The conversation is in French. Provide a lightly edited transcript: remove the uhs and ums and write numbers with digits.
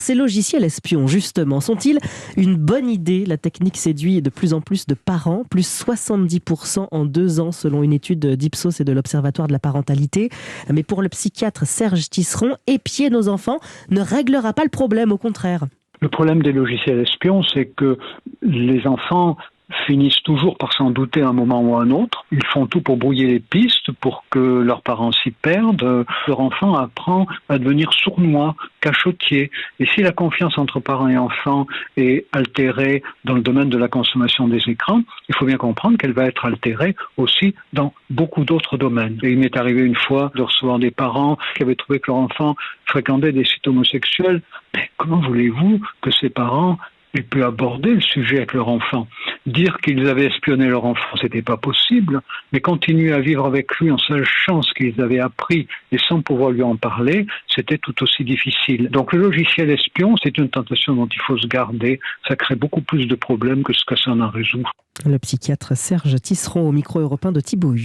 Ces logiciels espions, justement, sont-ils une bonne idée? La technique séduit de plus en plus de parents, plus 70% en 2 ans, selon une étude d'Ipsos et de l'Observatoire de la parentalité. Mais pour le psychiatre Serge Tisseron, épier nos enfants ne réglera pas le problème, au contraire. Le problème des logiciels espions, c'est que les enfants finissent toujours par s'en douter à un moment ou à un autre. Ils font tout pour brouiller les pistes, pour que leurs parents s'y perdent. Leur enfant apprend à devenir sournois, cachotier. Et si la confiance entre parents et enfants est altérée dans le domaine de la consommation des écrans, il faut bien comprendre qu'elle va être altérée aussi dans beaucoup d'autres domaines. Et il m'est arrivé une fois de recevoir des parents qui avaient trouvé que leur enfant fréquentait des sites homosexuels. Mais comment voulez-vous que ces parents aient pu aborder le sujet avec leur enfant? Dire qu'ils avaient espionné leur enfant, c'était pas possible, mais continuer à vivre avec lui en sachant ce qu'ils avaient appris et sans pouvoir lui en parler, c'était tout aussi difficile. Donc le logiciel espion, c'est une tentation dont il faut se garder. Ça crée beaucoup plus de problèmes que ce que ça en résout. Le psychiatre Serge Tisseron au micro européen de Thibaut.